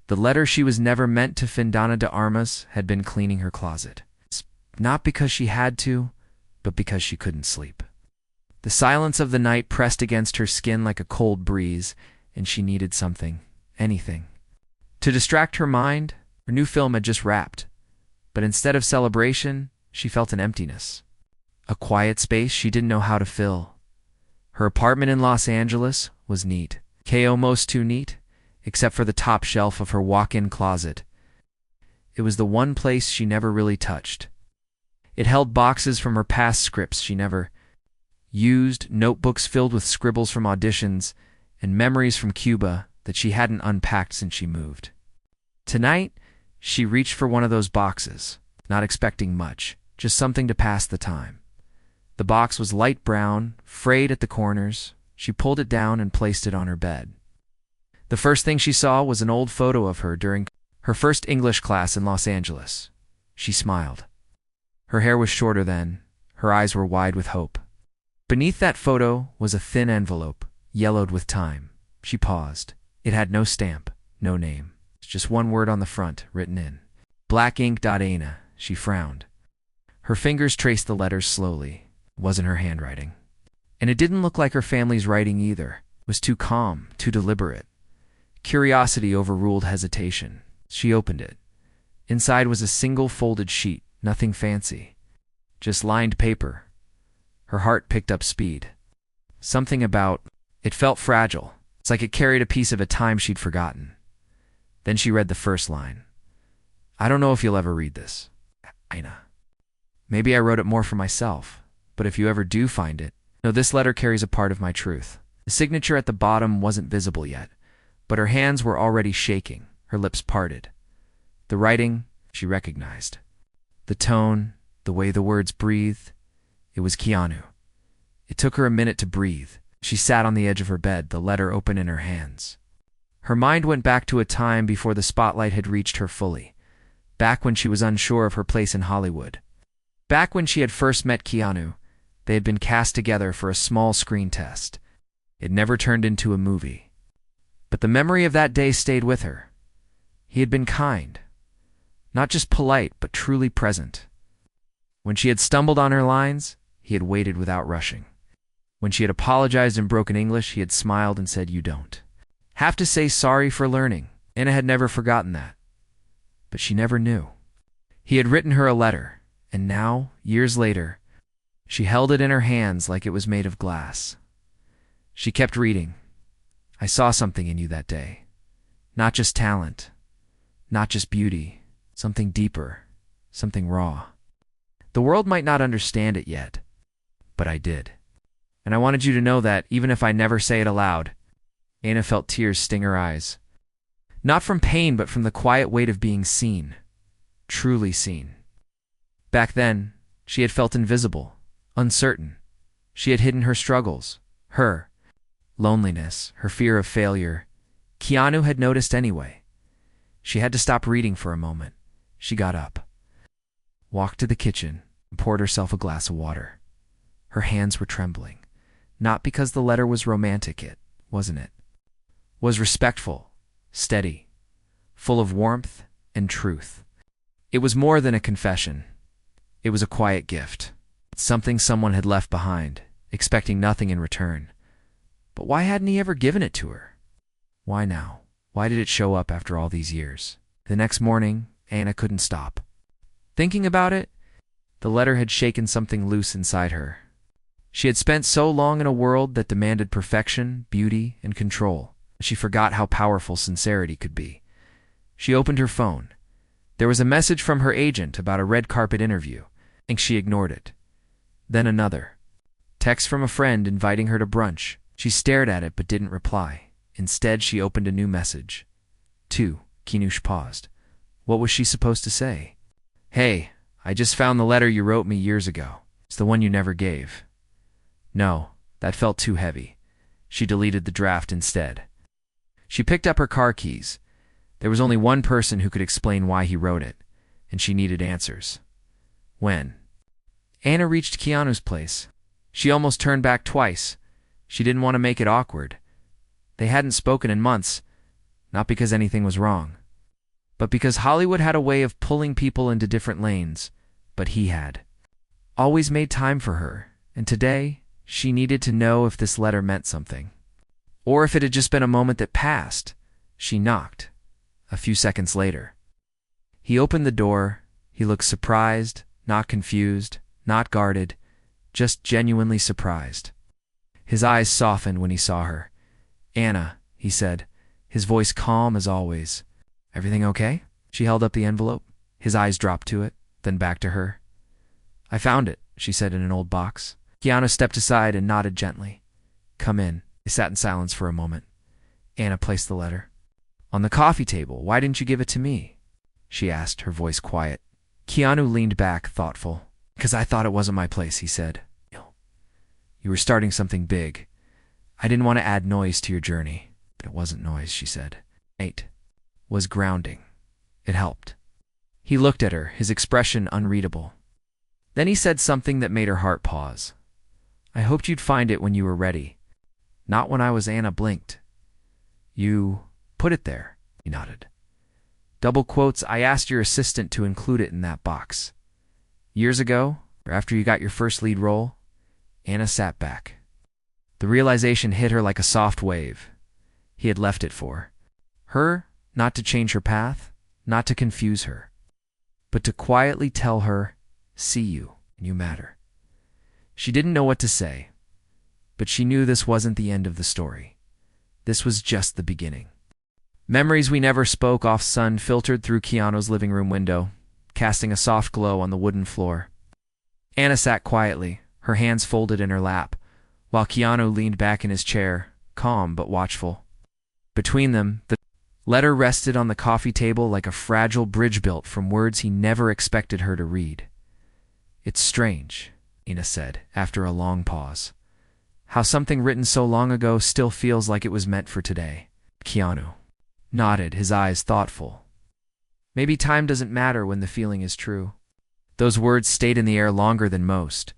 The letter she was never meant to Findana de Armas had been cleaning her closet. Not because she had to, but because she couldn't sleep. The silence of the night pressed against her skin like a cold breeze, and she needed something, anything. To distract her mind, her new film had just wrapped. But instead of celebration, she felt an emptiness. A quiet space she didn't know how to fill. Her apartment in Los Angeles was neat. Almost too neat, except for the top shelf of her walk-in closet. It was the one place she never really touched. It held boxes from her past scripts she never used, notebooks filled with scribbles from auditions, and memories from Cuba that she hadn't unpacked since she moved. Tonight, she reached for one of those boxes, not expecting much, just something to pass the time. The box was light brown, frayed at the corners. She pulled it down and placed it on her bed. The first thing she saw was an old photo of her during her first English class in Los Angeles. She smiled. Her hair was shorter then. Her eyes were wide with hope. Beneath that photo was a thin envelope, yellowed with time. She paused. It had no stamp, no name. Just one word on the front, written in black ink. Ana. She frowned. Her fingers traced the letters slowly. It wasn't her handwriting. And it didn't look like her family's writing either. It was too calm, too deliberate. Curiosity overruled hesitation. She opened it. Inside was a single folded sheet, nothing fancy. Just lined paper. Her heart picked up speed. Something about it felt fragile. It's like it carried a piece of a time she'd forgotten. Then she read the first line. I don't know if you'll ever read this. Ina. Maybe I wrote it more for myself, but if you ever do find it, know this letter carries a part of my truth. The signature at the bottom wasn't visible yet, but her hands were already shaking, her lips parted. The writing, she recognized. The tone, the way the words breathed, it was Keanu. It took her a minute to breathe. She sat on the edge of her bed, the letter open in her hands. Her mind went back to a time before the spotlight had reached her fully, back when she was unsure of her place in Hollywood. Back when she had first met Keanu, they had been cast together for a small screen test. It never turned into a movie. But the memory of that day stayed with her. He had been kind. Not just polite, but truly present. When she had stumbled on her lines, he had waited without rushing. When she had apologized in broken English, he had smiled and said, "You don't have to say sorry for learning." Anna had never forgotten that. But she never knew. He had written her a letter, and now, years later, she held it in her hands like it was made of glass. She kept reading. I saw something in you that day. Not just talent. Not just beauty. Something deeper. Something raw. The world might not understand it yet, but I did. And I wanted you to know that, even if I never say it aloud. Anna felt tears sting her eyes. Not from pain, but from the quiet weight of being seen. Truly seen. Back then, she had felt invisible. Uncertain. She had hidden her struggles, her loneliness, her fear of failure. Keanu had noticed anyway. She had to stop reading for a moment. She got up, walked to the kitchen, and poured herself a glass of water. Her hands were trembling. Not because the letter was romantic, it wasn't it. Was respectful, steady, full of warmth and truth. It was more than a confession. It was a quiet gift. Something someone had left behind, expecting nothing in return. But why hadn't he ever given it to her? Why now? Why did it show up after all these years? The next morning, Anna couldn't stop. Thinking about it, the letter had shaken something loose inside her. She had spent so long in a world that demanded perfection, beauty, and control. She forgot how powerful sincerity could be. She opened her phone. There was a message from her agent about a red carpet interview, and she ignored it. Then another. Text from a friend inviting her to brunch. She stared at it but didn't reply. Instead, she opened a new message. 2. Keanu paused. What was she supposed to say? Hey, I just found the letter you wrote me years ago. It's the one you never gave. No, that felt too heavy. She deleted the draft instead. She picked up her car keys. There was only one person who could explain why he wrote it, and she needed answers. When? Anna reached Keanu's place. She almost turned back twice. She didn't want to make it awkward. They hadn't spoken in months, not because anything was wrong, but because Hollywood had a way of pulling people into different lanes, but he had always made time for her, and today she needed to know if this letter meant something. Or if it had just been a moment that passed. She knocked. A few seconds later. He opened the door. He looked surprised, not confused, not guarded, just genuinely surprised. His eyes softened when he saw her. "Anna," he said, his voice calm as always. "Everything okay?" She held up the envelope. His eyes dropped to it, then back to her. "I found it," she said, in an old box. Keanu stepped aside and nodded gently. "Come in." They sat in silence for a moment. Anna placed the letter on the coffee table. "Why didn't you give it to me?" she asked, her voice quiet. Keanu leaned back, thoughtful. "Because I thought it wasn't my place," he said. "You were starting something big. I didn't want to add noise to your journey." "It wasn't noise," she said. "It was grounding. It helped." He looked at her, his expression unreadable. Then he said something that made her heart pause. "I hoped you'd find it when you were ready. Not when I was." Anna blinked. "You put it there," he nodded. "Double quotes, I asked your assistant to include it in that box. Years ago, or after you got your first lead role." Anna sat back. The realization hit her like a soft wave. He had left it for her, not to change her path, not to confuse her, but to quietly tell her, "See you, and you matter." She didn't know what to say, but she knew this wasn't the end of the story. This was just the beginning. Memories we never spoke of. Sun filtered through Keanu's living room window, casting a soft glow on the wooden floor. Anna sat quietly, her hands folded in her lap, while Keanu leaned back in his chair, calm but watchful. Between them, the letter rested on the coffee table like a fragile bridge built from words he never expected her to read. "It's strange," Anna said, after a long pause. "How something written so long ago still feels like it was meant for today." Keanu nodded, his eyes thoughtful. "Maybe time doesn't matter when the feeling is true." Those words stayed in the air longer than most.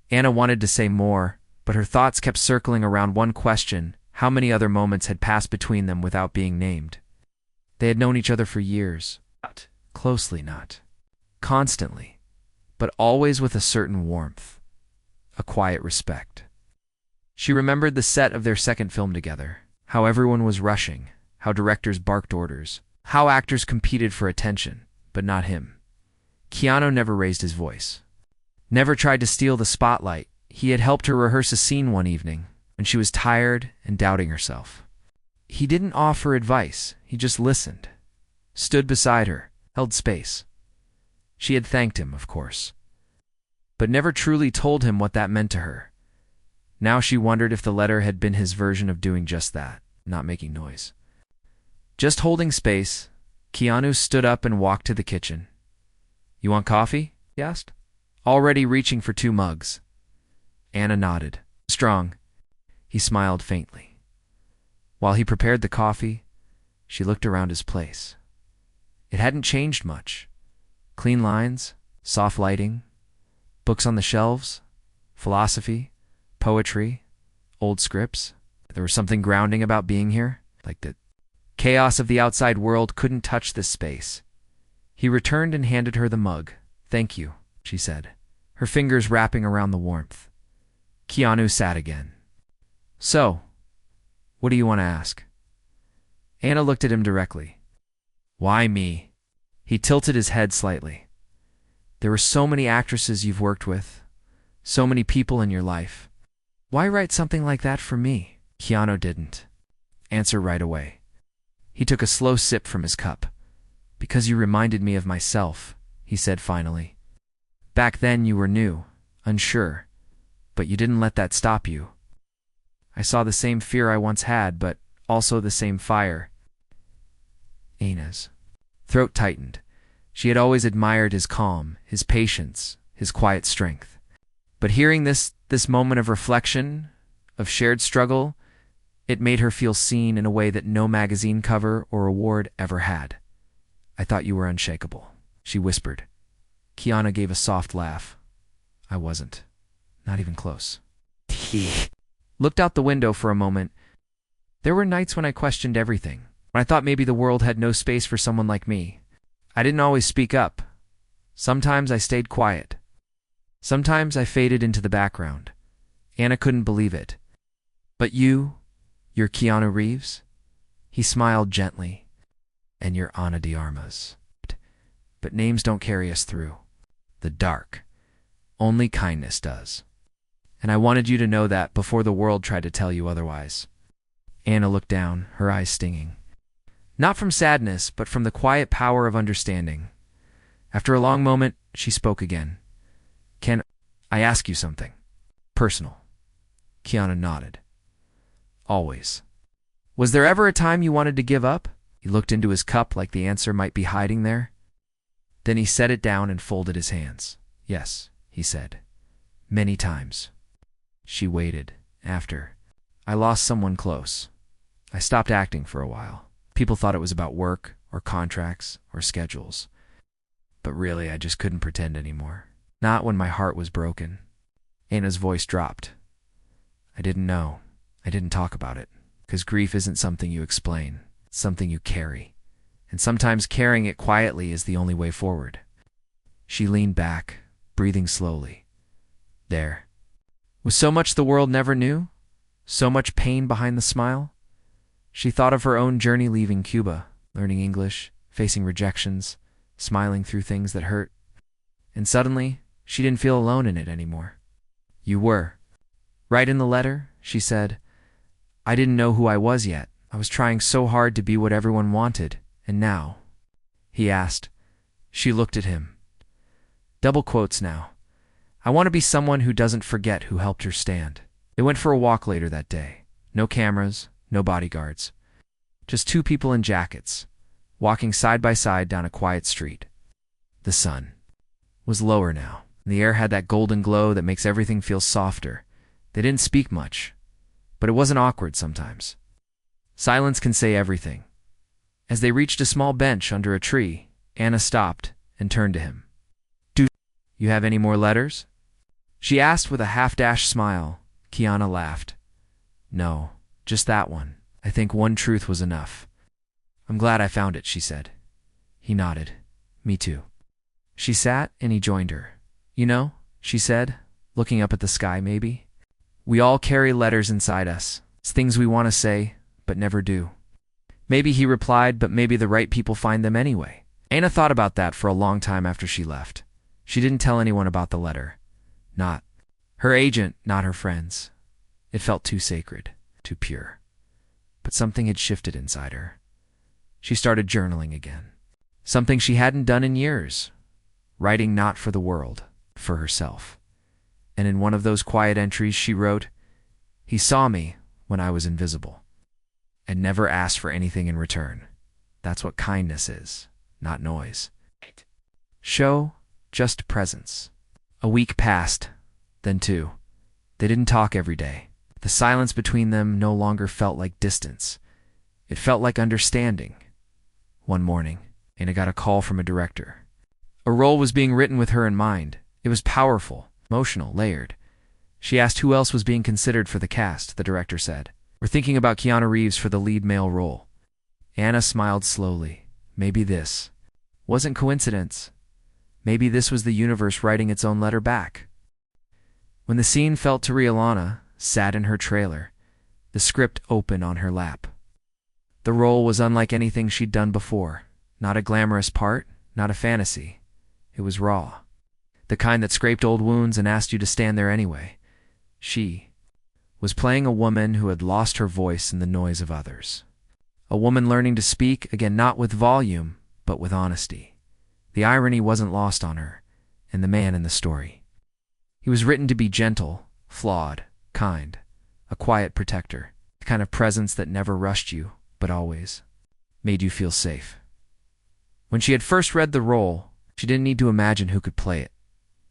Anna wanted to say more, but her thoughts kept circling around one question: how many other moments had passed between them without being named? They had known each other for years. Not closely, not constantly, but always with a certain warmth, a quiet respect. She remembered the set of their second film together, how everyone was rushing, how directors barked orders, how actors competed for attention, but not him. Keanu never raised his voice, never tried to steal the spotlight. He had helped her rehearse a scene one evening, when she was tired and doubting herself. He didn't offer advice, he just listened, stood beside her, held space. She had thanked him, of course, but never truly told him what that meant to her. Now she wondered if the letter had been his version of doing just that, not making noise. Just holding space, Keanu stood up and walked to the kitchen. "You want coffee?" he asked, already reaching for 2 mugs. Anna nodded. "Strong." He smiled faintly. While he prepared the coffee, she looked around his place. It hadn't changed much. Clean lines, soft lighting, books on the shelves, philosophy, poetry, old scripts. There was something grounding about being here, like the chaos of the outside world couldn't touch this space. He returned and handed her the mug. "Thank you," she said, her fingers wrapping around the warmth. Keanu sat again. "So, what do you want to ask?" Anna looked at him directly. "Why me?" He tilted his head slightly. "There were so many actresses you've worked with, so many people in your life. Why write something like that for me?" Keanu didn't answer right away. He took a slow sip from his cup. "Because you reminded me of myself," he said finally. "Back then you were new, unsure, but you didn't let that stop you. I saw the same fear I once had, but also the same fire." Anna's throat tightened. She had always admired his calm, his patience, his quiet strength. But hearing this moment of reflection, of shared struggle, it made her feel seen in a way that no magazine cover or award ever had. "I thought you were unshakable," she whispered. Keanu gave a soft laugh. "I wasn't. Not even close." He looked out the window for a moment. "There were nights when I questioned everything, when I thought maybe the world had no space for someone like me. I didn't always speak up. Sometimes I stayed quiet. Sometimes I faded into the background. Anna couldn't believe it. But you're Keanu Reeves? He smiled gently. And you're Ana de Armas. But names don't carry us through the dark. Only kindness does. And I wanted you to know that before the world tried to tell you otherwise. Anna looked down, her eyes stinging. Not from sadness, but from the quiet power of understanding. After a long moment, she spoke again. Can I ask you something? Personal. Keanu nodded. Always. Was there ever a time you wanted to give up? He looked into his cup like the answer might be hiding there. Then he set it down and folded his hands. Yes, he said. Many times. She waited. After. I lost someone close. I stopped acting for a while. People thought it was about work, or contracts, or schedules. But really, I just couldn't pretend anymore. Not when my heart was broken. Anna's voice dropped. I didn't know. I didn't talk about it. Because grief isn't something you explain. It's something you carry. And sometimes carrying it quietly is the only way forward. She leaned back, breathing slowly. There. Was so much the world never knew? So much pain behind the smile? She thought of her own journey leaving Cuba, learning English, facing rejections, smiling through things that hurt. And suddenly, she didn't feel alone in it anymore. You were. Right in the letter, she said, I didn't know who I was yet. I was trying so hard to be what everyone wanted. And now? He asked. She looked at him. Double quotes now. I want to be someone who doesn't forget who helped her stand. They went for a walk later that day. No cameras, no bodyguards. Just two people in jackets, walking side by side down a quiet street. The sun was lower now, and the air had that golden glow that makes everything feel softer. They didn't speak much, but it wasn't awkward sometimes. Silence can say everything. As they reached a small bench under a tree, Anna stopped and turned to him. Do you have any more letters? She asked with a half-dashed smile. Keanu laughed. No, just that one. I think one truth was enough. I'm glad I found it, she said. He nodded. Me too. She sat and he joined her. You know, she said, looking up at the sky maybe. We all carry letters inside us. It's things we want to say, but never do. Maybe he replied, but maybe the right people find them anyway. Anna thought about that for a long time after she left. She didn't tell anyone about the letter. Not her agent, not her friends. It felt too sacred, too pure. But something had shifted inside her. She started journaling again. Something she hadn't done in years. Writing not for the world, for herself. And in one of those quiet entries she wrote, He saw me when I was invisible. And never asked for anything in return. That's what kindness is, not noise. Show, just presence. A week passed, then two. They didn't talk every day. The silence between them no longer felt like distance. It felt like understanding. One morning, Anna got a call from a director. A role was being written with her in mind. It was powerful, emotional, layered. She asked who else was being considered for the cast, the director said. We're thinking about Keanu Reeves for the lead male role. Anna smiled slowly. Maybe this wasn't coincidence. Maybe this was the universe writing its own letter back. When the scene felt to Rialana, sat in her trailer, the script opened on her lap. The role was unlike anything she'd done before. Not a glamorous part, not a fantasy. It was raw. The kind that scraped old wounds and asked you to stand there anyway. She was playing a woman who had lost her voice in the noise of others. A woman learning to speak, again not with volume, but with honesty. The irony wasn't lost on her, and the man in the story. He was written to be gentle, flawed, kind, a quiet protector, the kind of presence that never rushed you, but always made you feel safe. When she had first read the role, she didn't need to imagine who could play it.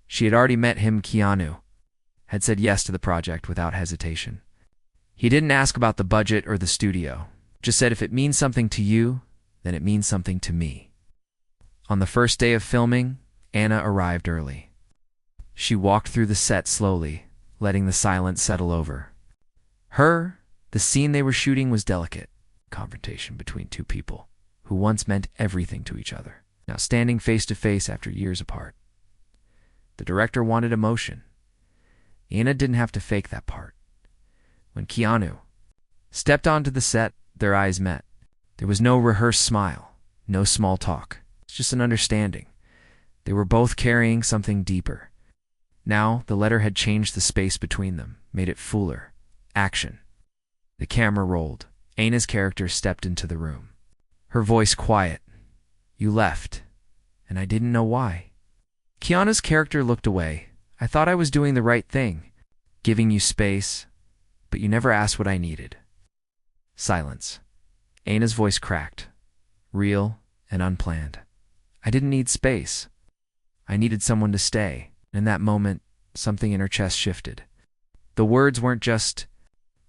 She had already met him, Keanu, had said yes to the project without hesitation. He didn't ask about the budget or the studio, just said if it means something to you, then it means something to me. On the first day of filming, Anna arrived early. She walked through the set slowly, letting the silence settle over. The scene they were shooting was delicate, confrontation between two people who once meant everything to each other. now standing face to face after years apart. The director wanted emotion. Anna didn't have to fake that part. When Keanu stepped onto the set, their eyes met. There was no rehearsed smile, no small talk. It's just an understanding. They were both carrying something deeper. Now, the letter had changed the space between them, made it fuller. Action. The camera rolled. Anna's character stepped into the room. Her voice quiet. You left, and I didn't know why. Keanu's character looked away. I thought I was doing the right thing, giving you space, but you never asked what I needed. Silence. Anna's voice cracked, real and unplanned. I didn't need space. I needed someone to stay. In that moment, something in her chest shifted. The words weren't just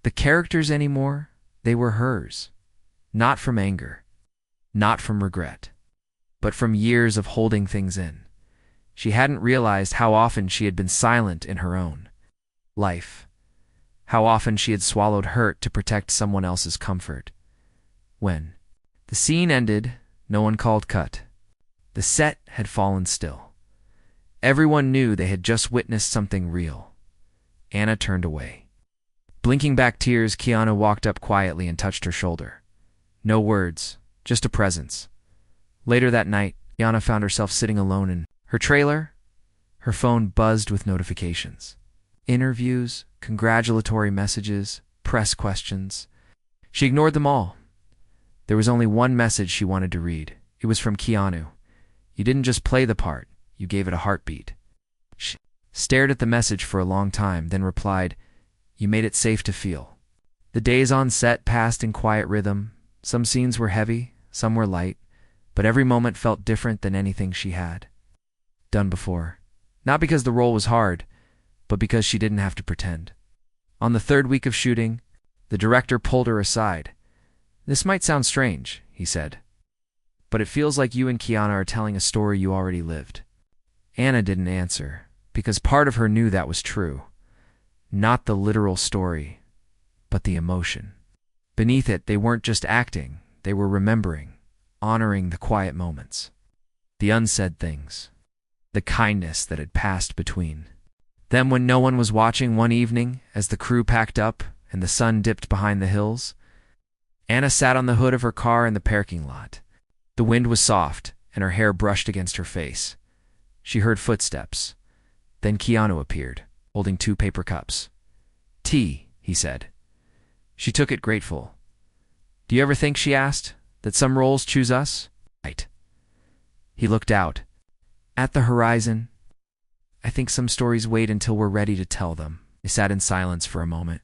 the characters anymore. They were hers. Not from anger, not from regret, but from years of holding things in. She hadn't realized how often she had been silent in her own life, how often she had swallowed hurt to protect someone else's comfort. When the scene ended, no one called cut. The set had fallen still. Everyone knew they had just witnessed something real. Anna turned away. Blinking back tears, Keanu walked up quietly and touched her shoulder. No words, just a presence. Later that night, Keanu found herself sitting alone in her trailer. Her phone buzzed with notifications. Interviews, congratulatory messages, press questions. She ignored them all. There was only one message she wanted to read. It was from Keanu. You didn't just play the part, you gave it a heartbeat. She stared at the message for a long time, then replied, You made it safe to feel. The days on set passed in quiet rhythm. Some scenes were heavy, some were light, but every moment felt different than anything she had done before. Not because the role was hard, but because she didn't have to pretend. On the third week of shooting, the director pulled her aside. This might sound strange, he said, but it feels like you and Keanu are telling a story you already lived. Anna didn't answer, because part of her knew that was true. Not the literal story, but the emotion. Beneath it, they weren't just acting, they were remembering, honoring the quiet moments, the unsaid things, the kindness that had passed between. Then when no one was watching one evening, as the crew packed up and the sun dipped behind the hills, Anna sat on the hood of her car in the parking lot. The wind was soft, and her hair brushed against her face. She heard footsteps. Then Keanu appeared, holding 2 paper cups. Tea, he said. She took it grateful. Do you ever think, she asked, that some roles choose us? Right. He looked out. At the horizon. I think some stories wait until we're ready to tell them. They sat in silence for a moment.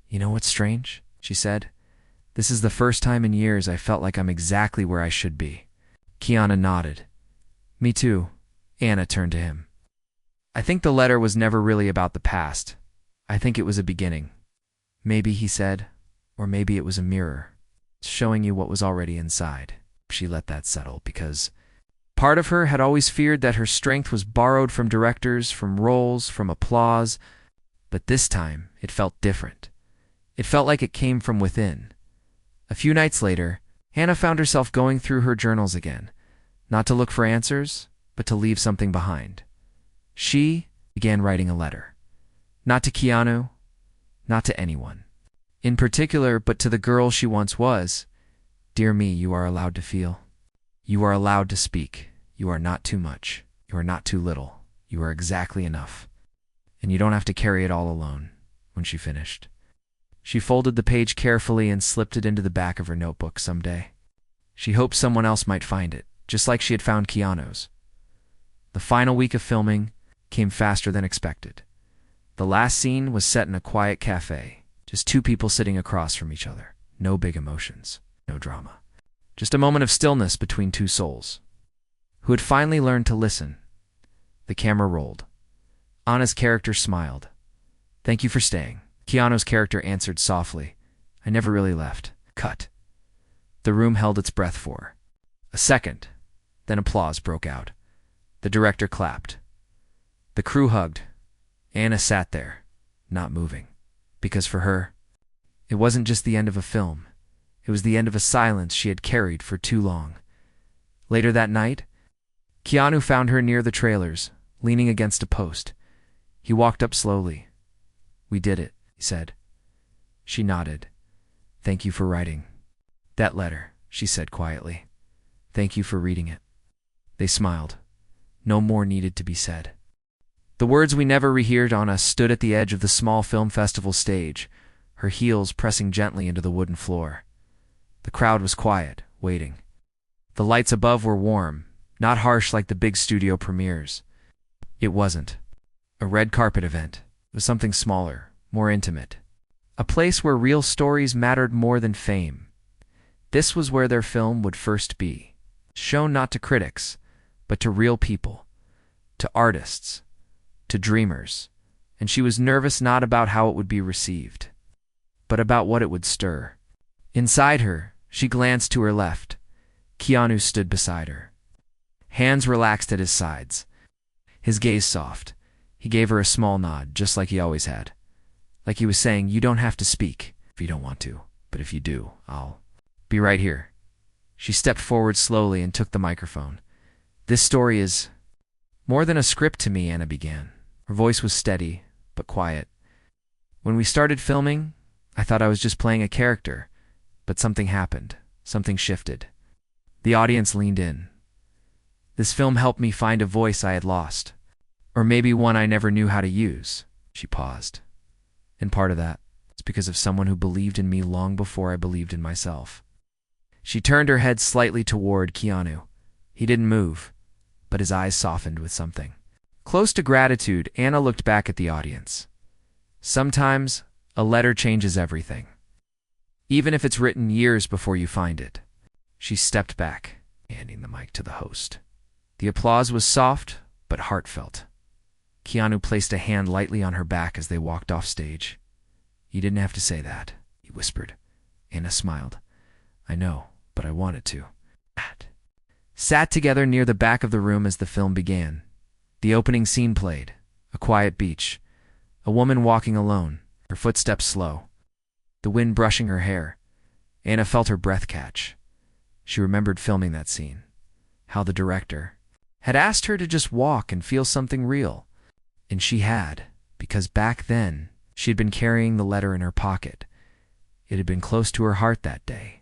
You know what's strange? She said. This is the first time in years I felt like I'm exactly where I should be. Keanu nodded. Me too. Anna turned to him. I think the letter was never really about the past. I think it was a beginning. Maybe, he said, or maybe it was a mirror, showing you what was already inside. She let that settle, because part of her had always feared that her strength was borrowed from directors, from roles, from applause. But this time, it felt different. It felt like it came from within. A few nights later, Hannah found herself going through her journals again, not to look for answers, but to leave something behind. She began writing a letter. Not to Keanu, not to anyone in particular, but to the girl she once was. Dear me, you are allowed to feel. You are allowed to speak. You are not too much. You are not too little. You are exactly enough. And you don't have to carry it all alone. When she finished, she folded the page carefully and slipped it into the back of her notebook. Someday, she hoped someone else might find it, just like she had found Keanu's. The final week of filming came faster than expected. The last scene was set in a quiet cafe, just 2 people sitting across from each other. No big emotions, no drama. Just a moment of stillness between 2 souls who had finally learned to listen. The camera rolled. Anna's character smiled. Thank you for staying. Keanu's character answered softly. I never really left. Cut. The room held its breath for a second. Then applause broke out. The director clapped. The crew hugged. Anna sat there, not moving. Because for her, it wasn't just the end of a film. It was the end of a silence she had carried for too long. Later that night, Keanu found her near the trailers, leaning against a post. He walked up slowly. "We did it," he said. She nodded. "Thank you for writing that letter," she said quietly. "Thank you for reading it." They smiled. No more needed to be said. The words we never reheard on us stood at the edge of the small film festival stage, her heels pressing gently into the wooden floor. The crowd was quiet, waiting. The lights above were warm, not harsh like the big studio premieres. It wasn't a red carpet event. It was something smaller, more intimate. A place where real stories mattered more than fame. This was where their film would first be shown, not to critics, but to real people, to artists, to dreamers. And she was nervous not about how it would be received, but about what it would stir. Inside her, she glanced to her left. Keanu stood beside her, hands relaxed at his sides, his gaze soft. He gave her a small nod, just like he always had. Like he was saying, "You don't have to speak if you don't want to, but if you do, I'll be right here." She stepped forward slowly and took the microphone. "This story is more than a script to me," Anna began. Her voice was steady, but quiet. "When we started filming, I thought I was just playing a character, but something happened. Something shifted." The audience leaned in. "This film helped me find a voice I had lost. Or maybe one I never knew how to use." She paused. "And part of that is because of someone who believed in me long before I believed in myself." She turned her head slightly toward Keanu. He didn't move, but his eyes softened with something close to gratitude. Anna looked back at the audience. Sometimes a letter changes everything, even if it's written years before you find it. She stepped back, handing the mic to the host. The applause was soft, but heartfelt. Keanu placed a hand lightly on her back as they walked off stage. "You didn't have to say that," he whispered. Anna smiled. "I know, but I wanted to." Sat together near the back of the room as the film began. The opening scene played. A quiet beach. A woman walking alone, her footsteps slow. The wind brushing her hair. Anna felt her breath catch. She remembered filming that scene. How the director had asked her to just walk and feel something real. And she had, because back then, she had been carrying the letter in her pocket. It had been close to her heart that day.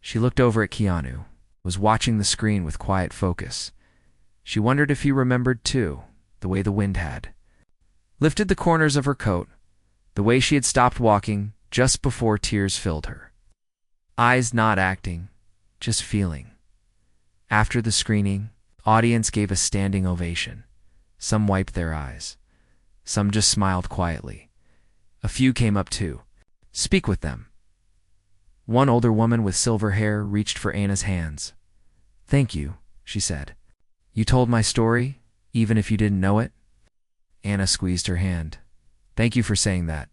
She looked over at Keanu, was watching the screen with quiet focus. She wondered if he remembered too, the way the wind had lifted the corners of her coat, the way she had stopped walking just before tears filled her. Eyes not acting, just feeling. After the screening, the audience gave a standing ovation. Some wiped their eyes. Some just smiled quietly. A few came up to speak with them. One older woman with silver hair reached for Anna's hands. "Thank you," she said. "You told my story, even if you didn't know it." Anna squeezed her hand. "Thank you for saying that."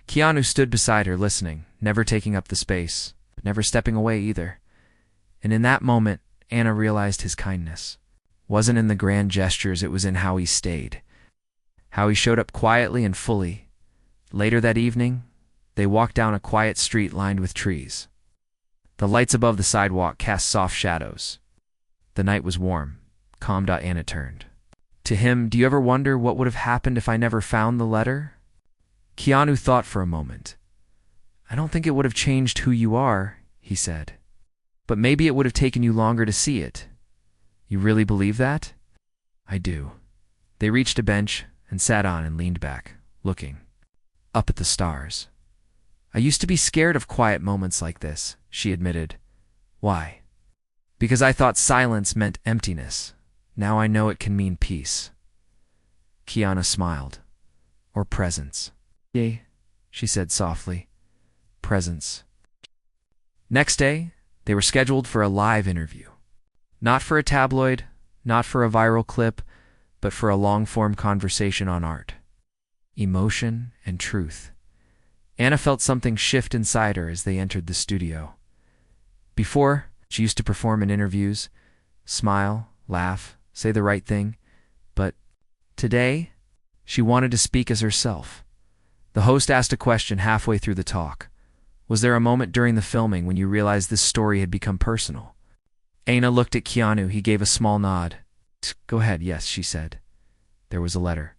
Keanu stood beside her, listening, never taking up the space, but never stepping away either. And in that moment, Anna realized his kindness wasn't in the grand gestures, it was in how he stayed. How he showed up quietly and fully. Later that evening, they walked down a quiet street lined with trees. The lights above the sidewalk cast soft shadows. The night was warm. Calm. Anna turned to him. "Do you ever wonder what would have happened if I never found the letter?" Keanu thought for a moment. "I don't think it would have changed who you are," he said. "But maybe it would have taken you longer to see it." "You really believe that?" "I do." They reached a bench and sat on and leaned back, looking up at the stars. "I used to be scared of quiet moments like this," she admitted. "Why?" "Because I thought silence meant emptiness. Now I know it can mean peace." Keanu smiled. "Or presence." "Yea," she said softly. "Presence." Next day, they were scheduled for a live interview. Not for a tabloid, not for a viral clip, but for a long-form conversation on art, emotion, and truth. Anna felt something shift inside her as they entered the studio. Before, she used to perform in interviews, smile, laugh, say the right thing, but today, she wanted to speak as herself. The host asked a question halfway through the talk. "Was there a moment during the filming when you realized this story had become personal?" Anna looked at Keanu. He gave a small nod. Go ahead, yes, she said. There was a letter.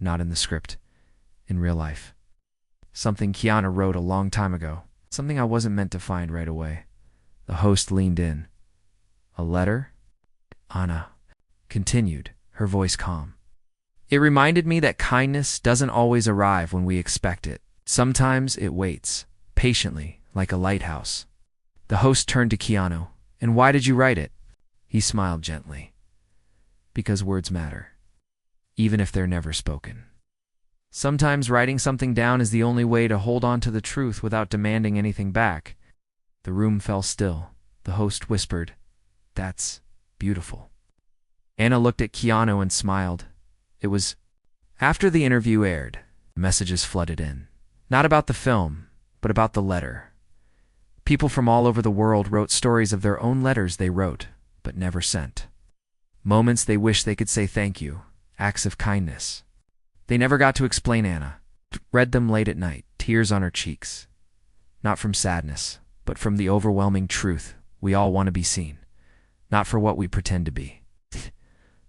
Not in the script. In real life. Something Keanu wrote a long time ago. Something I wasn't meant to find right away. The host leaned in. A letter? Anna continued, her voice calm. It reminded me that kindness doesn't always arrive when we expect it. Sometimes it waits, patiently, like a lighthouse. The host turned to Keanu. And why did you write it? He smiled gently. Because words matter, even if they're never spoken. Sometimes writing something down is the only way to hold on to the truth without demanding anything back. The room fell still. The host whispered, "That's beautiful." Anna looked at Keanu and smiled. It was after the interview aired, messages flooded in. Not about the film, but about the letter. People from all over the world wrote stories of their own letters they wrote, but never sent. Moments they wished they could say thank you, acts of kindness. They never got to explain. Anna read them late at night, tears on her cheeks. Not from sadness, but from the overwhelming truth. We all want to be seen. Not for what we pretend to be,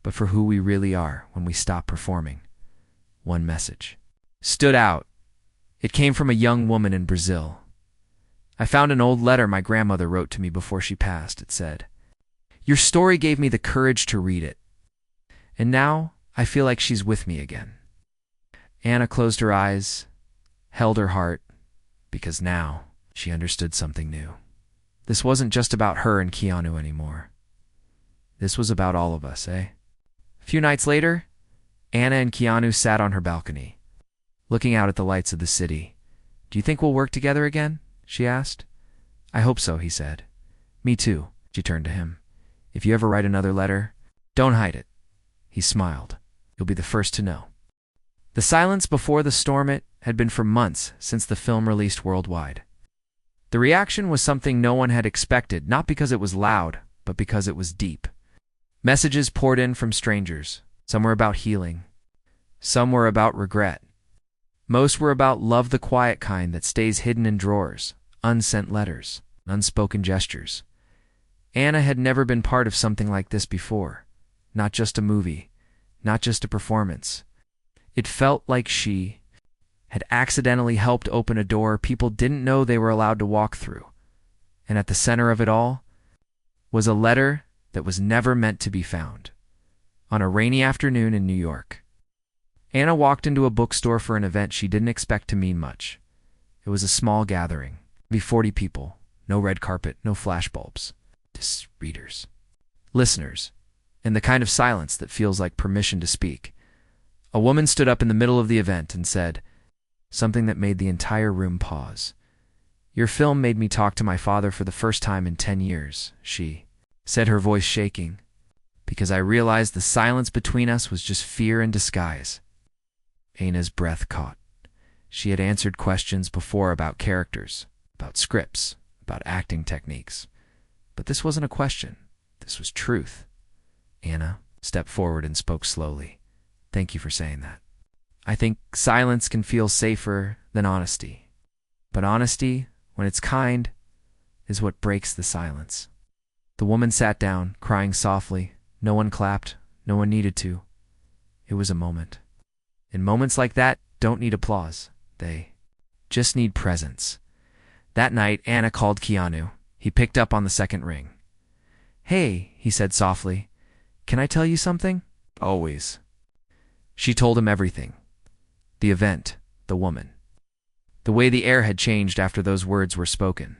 but for who we really are when we stop performing. One message stood out. It came from a young woman in Brazil. I found an old letter my grandmother wrote to me before she passed. It said, "Your story gave me the courage to read it. And now I feel like she's with me again." Anna closed her eyes, held her heart, because now she understood something new. This wasn't just about her and Keanu anymore. This was about all of us, eh? A few nights later, Anna and Keanu sat on her balcony, looking out at the lights of the city. "Do you think we'll work together again?" she asked. "I hope so," he said. "Me too," she turned to him. "If you ever write another letter, don't hide it." He smiled. "You'll be the first to know." The silence before the storm it had been for months since the film released worldwide. The reaction was something no one had expected, not because it was loud, but because it was deep. Messages poured in from strangers. Some were about healing. Some were about regret. Most were about love, the quiet kind that stays hidden in drawers, unsent letters, unspoken gestures. Anna had never been part of something like this before. Not just a movie, not just a performance. It felt like she had accidentally helped open a door people didn't know they were allowed to walk through. And at the center of it all was a letter that was never meant to be found. On a rainy afternoon in New York, Anna walked into a bookstore for an event she didn't expect to mean much. It was a small gathering, maybe 40 people, no red carpet, no flashbulbs, just readers, listeners, and the kind of silence that feels like permission to speak. A woman stood up in the middle of the event and said something that made the entire room pause. "Your film made me talk to my father for the first time in 10 years, she said, her voice shaking, "because I realized the silence between us was just fear in disguise." Anna's breath caught. She had answered questions before about characters, about scripts, about acting techniques. But this wasn't a question. This was truth. Anna stepped forward and spoke slowly. "Thank you for saying that. I think silence can feel safer than honesty. But honesty, when it's kind, is what breaks the silence." The woman sat down, crying softly. No one clapped. No one needed to. It was a moment. And moments like that don't need applause. They just need presence. That night, Anna called Keanu. He picked up on the second ring. "Hey," he said softly. "Can I tell you something?" "Always." She told him everything. The event, the woman. The way the air had changed after those words were spoken.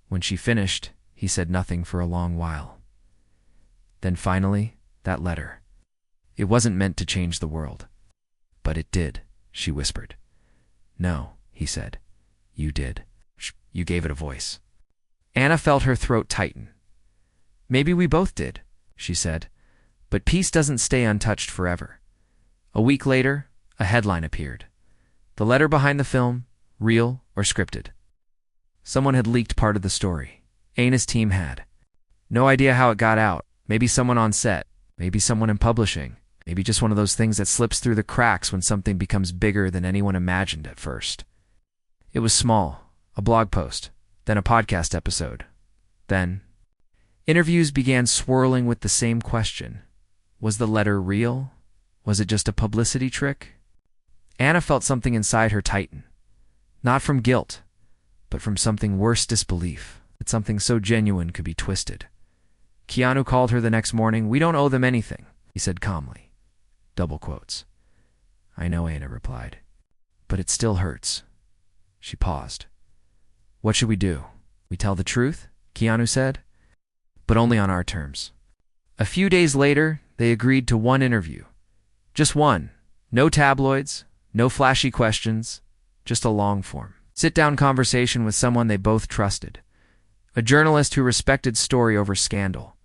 When she finished, he said nothing for a long while. Then finally, that letter. "It wasn't meant to change the world." "But it did," she whispered. "No," he said. "You did. You gave it a voice." Anna felt her throat tighten. "Maybe we both did," she said. "But peace doesn't stay untouched forever." A week later, a headline appeared. The letter behind the film, real or scripted. Someone had leaked part of the story. Anna's team had. No idea how it got out. Maybe someone on set. Maybe someone in publishing. Maybe just one of those things that slips through the cracks when something becomes bigger than anyone imagined at first. It was small, a blog post, then a podcast episode. Then interviews began swirling with the same question. Was the letter real? Was it just a publicity trick? Anna felt something inside her tighten. Not from guilt, but from something worse, disbelief, that something so genuine could be twisted. Keanu called her the next morning. "We don't owe them anything," he said calmly. Double quotes. "I know," Anna replied. "But it still hurts." She paused. "What should we do? We tell the truth?" Keanu said. "But only on our terms." A few days later, they agreed to one interview. Just one. No tabloids, no flashy questions, just a long-form, sit-down conversation with someone they both trusted. A journalist who respected story over scandal.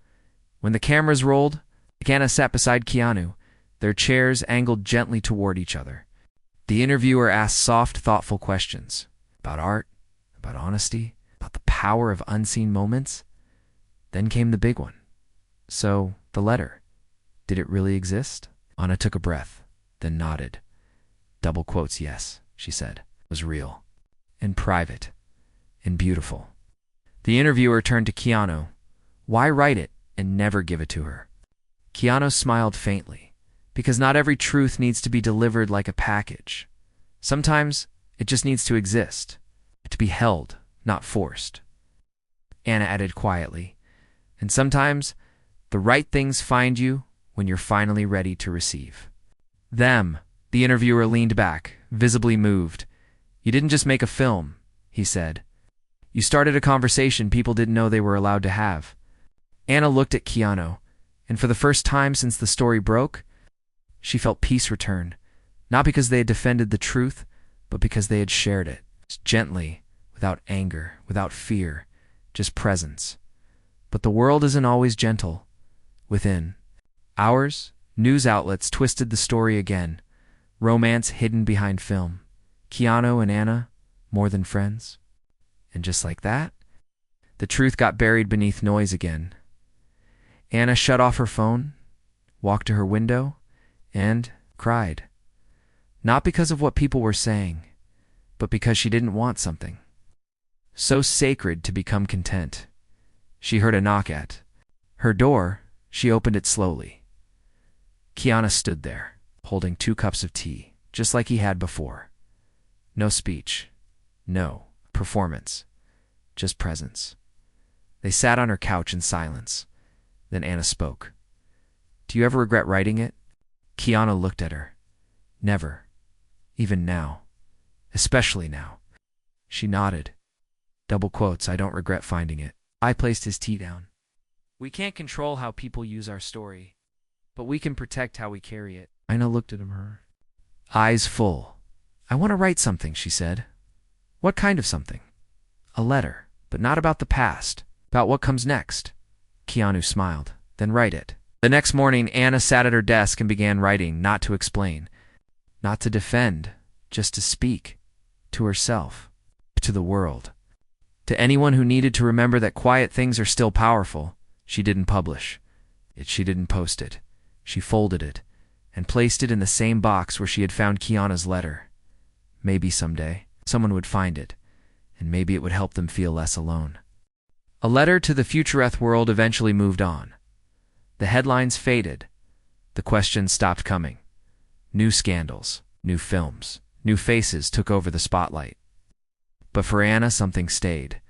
When the cameras rolled, Anna sat beside Keanu, their chairs angled gently toward each other. The interviewer asked soft, thoughtful questions about art, about honesty, about the power of unseen moments. Then came the big one. "So, the letter, did it really exist?" Anna took a breath, then nodded. Double quotes, "Yes," she said. "It was real. And private. And beautiful." The interviewer turned to Keanu. "Why write it and never give it to her?" Keanu smiled faintly. "Because not every truth needs to be delivered like a package. Sometimes it just needs to exist, to be held, not forced." Anna added quietly, "And sometimes the right things find you when you're finally ready to receive them." The interviewer leaned back, visibly moved. "You didn't just make a film," he said. "You started a conversation people didn't know they were allowed to have." Anna looked at Keanu, and for the first time since the story broke, she felt peace return, not because they had defended the truth, but because they had shared it, gently, without anger, without fear, just presence. But the world isn't always gentle. Within hours, news outlets twisted the story again. Romance hidden behind film. Keanu and Anna, more than friends. And just like that, the truth got buried beneath noise again. Anna shut off her phone, walked to her window, and cried. Not because of what people were saying, but because she didn't want something so sacred to become content. She heard a knock at her door. She opened it slowly. Keanu stood there, holding 2 cups of tea, just like he had before. No speech, no performance, just presence. They sat on her couch in silence. Then Anna spoke. "Do you ever regret writing it?" Keanu looked at her. "Never. Even now. Especially now." She nodded. Double quotes, "I don't regret finding it." I placed his tea down. "We can't control how people use our story, but we can protect how we carry it." Anna looked at him, her eyes full. "I want to write something," she said. "What kind of something?" "A letter, but not about the past, about what comes next." Keanu smiled. "Then write it." The next morning, Anna sat at her desk and began writing, not to explain, not to defend, just to speak, to herself, to the world. To anyone who needed to remember that quiet things are still powerful. She didn't publish it. She didn't post it. She folded it and placed it in the same box where she had found Keanu's letter. Maybe someday someone would find it, and maybe it would help them feel less alone. A letter to the futureth world eventually moved on. The headlines faded. The questions stopped coming. New scandals, new films, new faces took over the spotlight. But for Anna, something stayed.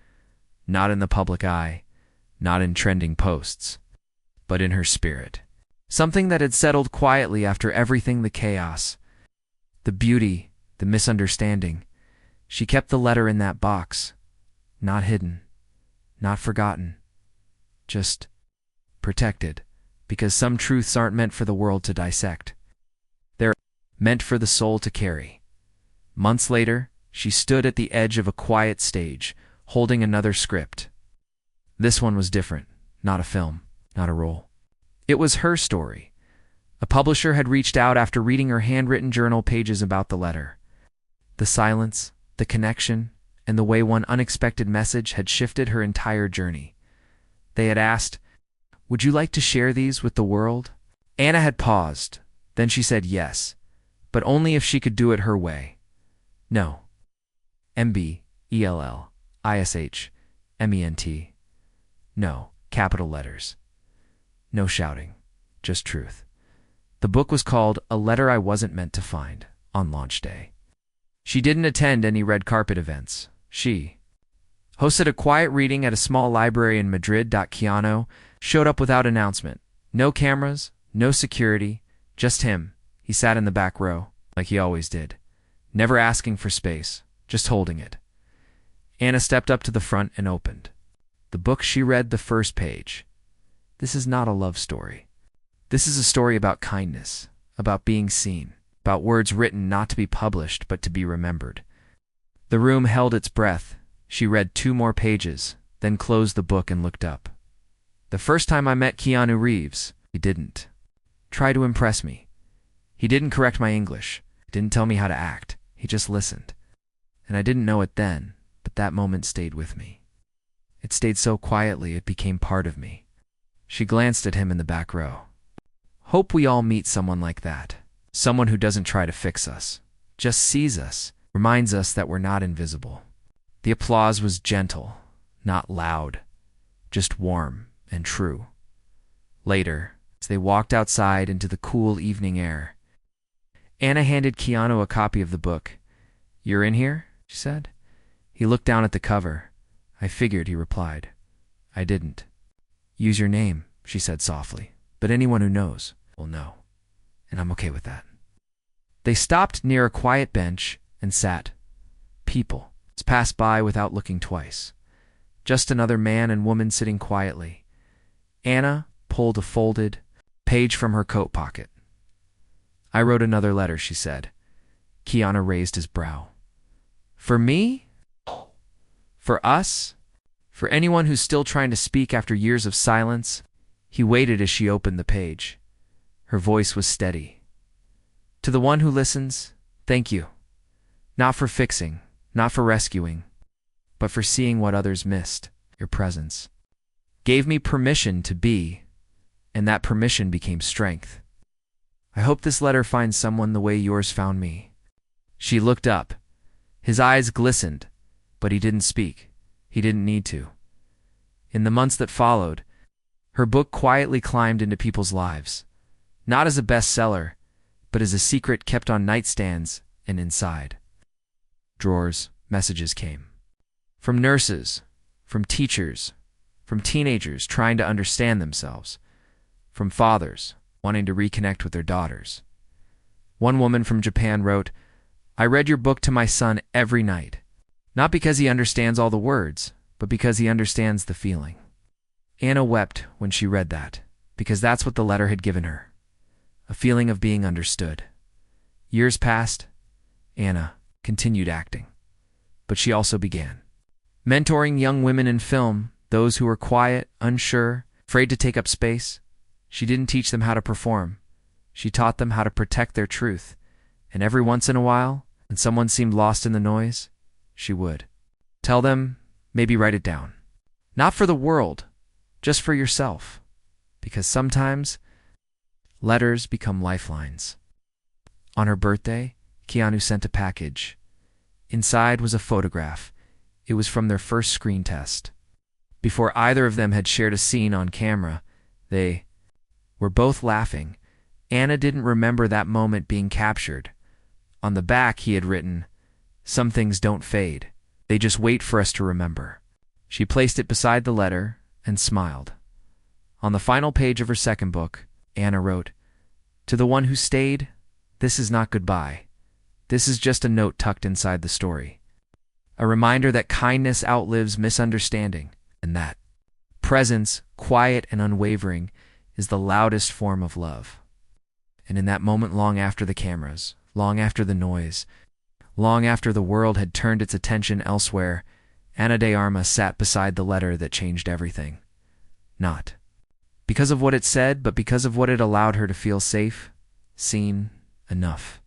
Not in the public eye, not in trending posts, but in her spirit. Something that had settled quietly after everything, the chaos, the beauty, the misunderstanding. She kept the letter in that box, not hidden, not forgotten, just protected, because some truths aren't meant for the world to dissect. They're meant for the soul to carry. Months later, she stood at the edge of a quiet stage, holding another script. This one was different, not a film, not a role. It was her story. A publisher had reached out after reading her handwritten journal pages about the letter. The silence, the connection, and the way one unexpected message had shifted her entire journey. They had asked, "Would you like to share these with the world?" Anna had paused. Then she said yes, but only if she could do it her way. No. MBELLISHMENT. No, capital letters. No shouting, just truth. The book was called A Letter I Wasn't Meant to Find on launch day. She didn't attend any red carpet events. She hosted a quiet reading at a small library in Madrid. Keanu showed up without announcement. No cameras, no security, just him. He sat in the back row, like he always did, never asking for space, just holding it. Anna stepped up to the front and opened the book. She read the first page. This is not a love story. This is a story about kindness, about being seen, about words written not to be published but to be remembered. The room held its breath. She read 2 more pages, then closed the book and looked up. The first time I met Keanu Reeves, he didn't try to impress me. He didn't correct my English. He didn't tell me how to act. He just listened. And I didn't know it then, but that moment stayed with me. It stayed so quietly it became part of me. She glanced at him in the back row. Hope we all meet someone like that. Someone who doesn't try to fix us, just sees us, reminds us that we're not invisible. The applause was gentle, not loud, just warm and true. Later, as they walked outside into the cool evening air, Anna handed Keanu a copy of the book. "You're in here?" she said. He looked down at the cover. "I figured," he replied. "I didn't." "Use your name," she said softly, "but anyone who knows will know, and I'm okay with that." They stopped near a quiet bench and sat. People passed by without looking twice. Just another man and woman sitting quietly. Anna pulled a folded page from her coat pocket. "I wrote another letter," she said. Keanu raised his brow. "For me? For us? For anyone who's still trying to speak after years of silence?" He waited as she opened the page. Her voice was steady. "To the one who listens, thank you. Not for fixing, not for rescuing, but for seeing what others missed. Your presence gave me permission to be, and that permission became strength. I hope this letter finds someone the way yours found me." She looked up. His eyes glistened, but he didn't speak. He didn't need to. In the months that followed, her book quietly climbed into people's lives, not as a bestseller, but as a secret kept on nightstands and inside drawers. Messages came from nurses, from teachers, from teenagers trying to understand themselves, from fathers wanting to reconnect with their daughters. One woman from Japan wrote, "I read your book to my son every night, not because he understands all the words, but because he understands the feeling." Anna wept when she read that, because that's what the letter had given her, a feeling of being understood. Years passed. Anna continued acting, but she also began mentoring young women in film, those who were quiet, unsure, afraid to take up space. She didn't teach them how to perform. She taught them how to protect their truth, and every once in a while, when someone seemed lost in the noise, she would tell them, maybe write it down. Not for the world, just for yourself, because sometimes letters become lifelines. On her birthday, Keanu sent a package. Inside was a photograph. It was from their first screen test. Before either of them had shared a scene on camera, they were both laughing. Anna didn't remember that moment being captured. On the back he had written, "Some things don't fade. They just wait for us to remember." She placed it beside the letter and smiled. On the final page of her second book, Anna wrote, "To the one who stayed, this is not goodbye. This is just a note tucked inside the story. A reminder that kindness outlives misunderstanding, and that presence, quiet and unwavering, is the loudest form of love." And in that moment, long after the cameras, long after the noise, long after the world had turned its attention elsewhere, Ana de Armas sat beside the letter that changed everything. Not because of what it said, but because of what it allowed her to feel safe, seen, enough.